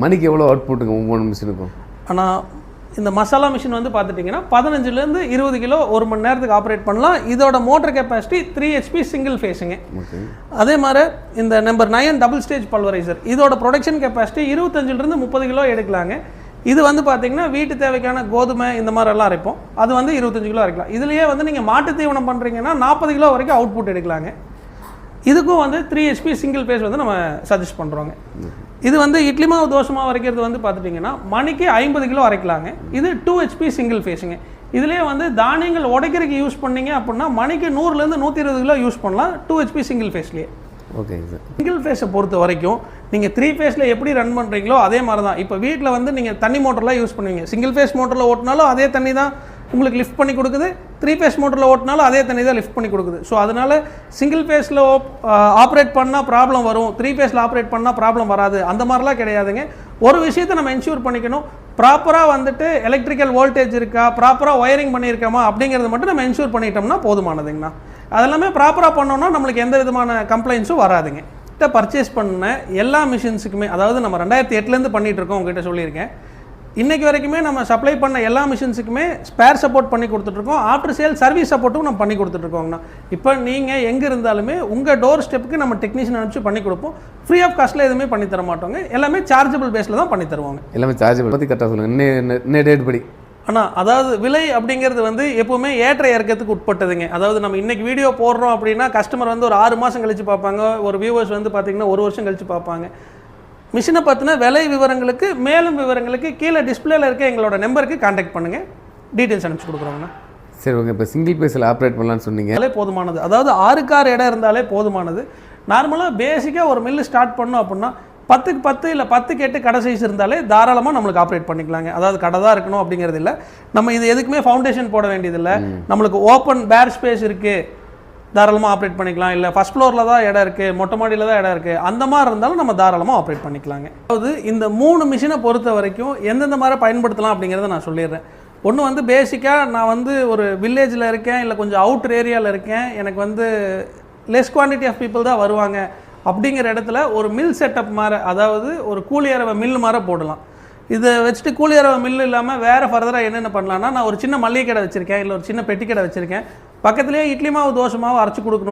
மணிக்கு எவ்வளோ அவுட்புட்டுங்க ஒவ்வொரு மிஷினுக்கும்? ஆனால் இந்த மசாலா மிஷின் வந்து பார்த்துட்டிங்கன்னா 15லேருந்து 20 கிலோ ஒரு மணி நேரத்துக்கு ஆப்ரேட் பண்ணலாம். இதோட மோட்டர் கெப்பாசிட்டி 3 HP சிங்கிள் ஃபேஸுங்க. அதே மாதிரி இந்த நம்பர் 9 டபுள் ஸ்டேஜ் பல்வரைசர் இதோட ப்ரொடக்ஷன் கெப்பாசிட்டி 25லேருந்து 30 கிலோ எடுக்கலாங்க. இது வந்து பார்த்தீங்கன்னா வீட்டு தேவைக்கான கோதுமை இந்த மாதிரிலாம் அரைப்போம், அது வந்து 25 கிலோ அரைக்கலாம். இதுலேயே வந்து நீங்கள் மாட்டு தீவனம் பண்ணுறீங்கன்னா 40 கிலோ வரைக்கும் அவுட்புட் எடுக்கலாங்க. இதுக்கும் வந்து 3 HP சிங்கிள் ஃபேஸ் வந்து நம்ம சஜஸ்ட் பண்ணுறோங்க. இது வந்து இட்லி மாவு தோசை மாவு அரைக்கிறது வந்து பார்த்துட்டிங்கன்னா மணிக்கு 50 கிலோ அரைக்கலாங்க. இது 2 HP சிங்கிள் ஃபேஸுங்க. இதுலேயே வந்து தானியங்கள் உடைக்கிறதுக்கு யூஸ் பண்ணிங்க அப்படின்னா மணிக்கு 100லேருந்து 120 கிலோ யூஸ் பண்ணலாம் 2 HP சிங்கிள் ஃபேஸ்லேயே. ஓகேங்க சார். சிங்கிள் ஃபேஸை பொறுத்த வரைக்கும் நீங்கள் 3 ஃபேஸில் எப்படி ரன் பண்ணுறீங்களோ அதே மாதிரி தான். இப்போ வீட்டில் வந்து நீங்கள் தண்ணி மோட்டர்லாம் யூஸ் பண்ணுவீங்க, சிங்கிள் ஃபேஸ் மோட்டரில் ஓட்டினாலும் அதே தண்ணி தான் உங்களுக்கு லிஃப்ட் பண்ணி கொடுக்குது, 3 ஃபேஸ் மோட்டரில் ஓட்டினாலும் அதே தண்ணி தான் லிஃப்ட் பண்ணி கொடுக்குது. ஸோ அதனால் சிங்கிள் ஃபேஸில் ஆப்ரேட் பண்ணால் ப்ராப்ளம் வரும், 3 ஃபேஸில் ஆப்ரேட் பண்ணால் ப்ராப்ளம் வராது, அந்த மாதிரிலாம் கிடையாதுங்க. ஒரு விஷயத்தை நம்ம என்ஷூர் பண்ணிக்கணும், ப்ராப்பராக வந்துட்டு எலக்ட்ரிக்கல் வோல்டேஜ் இருக்கா, ப்ராப்பராக ஒயரிங் பண்ணியிருக்கோமா அப்படிங்கிறது மட்டும் நம்ம என்ஷூர் பண்ணிட்டோம்னா போதுமானதுங்கண்ணா. அதெல்லாமே ப்ராப்பராக பண்ணோம்னா நம்மளுக்கு எந்த விதமான கம்ப்ளைண்ட்ஸும் வராதுங்க. கிட்ட பர்ச்சேஸ் பண்ண எல்லா மிஷின்ஸுக்குமே, அதாவது நம்ம 2008லேருந்து பண்ணிகிட்டு இருக்கோம், உங்ககிட்ட சொல்லியிருக்கேன். இன்றைக்கி வரைக்குமே நம்ம சப்ளை பண்ண எல்லா மிஷின்ஸுக்குமே ஸ்பேர் சப்போர்ட் பண்ணி கொடுத்துட்ருக்கோம், ஆஃப்டர் சேல் சர்வீஸ் சப்போர்ட்டும் நம்ம பண்ணி கொடுத்துட்ருக்கோங்கண்ணா. இப்போ நீங்கள் எங்கே இருந்தாலுமே உங்கள் டோர் ஸ்டெப்புக்கு நம்ம டெக்னீஷியன் அனுப்பிச்சு பண்ணி கொடுப்போம். ஃப்ரீ ஆஃப் காஸ்ட்டில் எதுவுமே பண்ணி தர மாட்டோங்க, எல்லாமே சார்ஜபிள் பேஸில் தான் பண்ணி தருவாங்க. எல்லாமே சார்ஜபிள் பற்றி கரெக்டாக சொல்லுங்கள். இன்னும் டேட் படி ஆனால் அதாவது விலை அப்படிங்கிறது வந்து எப்போவுமே ஏற்ற இறக்கத்துக்கு உட்பட்டதுங்க. அதாவது நம்ம இன்றைக்கி வீடியோ போடுறோம் அப்படின்னா கஸ்டமர் வந்து ஒரு 6 மாதம் கழித்து பார்ப்பாங்க, ஒரு வியூவர்ஸ் வந்து பார்த்திங்கன்னா 1 வருஷம் கழித்து பார்ப்பாங்க. மிஷினை பற்றின விலை விவரங்களுக்கு மேலும் விவரங்களுக்கு கீழே டிஸ்பிளேல இருக்க எங்களோட நம்பருக்கு கான்டாக்ட் பண்ணுங்கள், டீட்டெயில்ஸ் அனுப்பிச்சு கொடுக்குறோங்கண்ணா. சரி ஓகே. இப்போ சிங்கிள் பேஸில் ஆப்ரேட் பண்ணலான்னு சொன்னீங்க, போதுமானது. அதாவது 6 இடம் இருந்தாலே போதுமானது. நார்மலாக பேசிக்காக ஒரு மில்லு ஸ்டார்ட் பண்ணோம் அப்படின்னா 10க்கு 10 இல்லை 10க்கு 8 கடை சைஸ் இருந்தாலே தாராளமாக நம்மளுக்கு ஆப்ரேட் பண்ணிக்கலாங்க. அதாவது கடை தான் இருக்கணும் அப்படிங்கிறது இல்லை, நம்ம இது எதுக்குமே ஃபவுண்டேஷன் போட வேண்டியதில்லை. நம்மளுக்கு ஓப்பன் பேர் ஸ்பேஸ் இருக்குது, தாராளமாக ஆப்ரேட் பண்ணிக்கலாம். இல்லை ஃபஸ்ட் ஃப்ளோரில் தான் இடம் இருக்குது, மொட்டை மாடியில் தான் இடம் இருக்குது, அந்த மாதிரி இருந்தாலும் நம்ம தாராளமாக ஆப்ரேட் பண்ணிக்கலாங்க. அதாவது இந்த 3 மிஷினை பொறுத்த வரைக்கும் எந்தெந்த மாதிரி பயன்படுத்தலாம் அப்படிங்கிறத நான் சொல்லிடுறேன். ஒன்று வந்து பேசிக்காக நான் வந்து ஒரு வில்லேஜில் இருக்கேன், இல்லை கொஞ்சம் அவுட்டர் ஏரியாவில் இருக்கேன், எனக்கு வந்து லெஸ் குவான்டிட்டி ஆஃப் பீப்புள் தான் வருவாங்க அப்படிங்கிற இடத்துல ஒரு மில் செட்டப் மாதிரி, அதாவது ஒரு கூலி அரவை மில் மாதிரி போடலாம். இதை வச்சுட்டு கூலி அரவை மில் இல்லாமல் வேறு ஃபர்தராக என்னென்ன பண்ணலான்னா, நான் ஒரு சின்ன மளிகை கடை வச்சுருக்கேன், இல்லை ஒரு சின்ன பெட்டி கடை வச்சுருக்கேன், பக்கத்துலேயே இட்லி மாவு தோசை மாவு அரைச்சி கொடுக்கணும்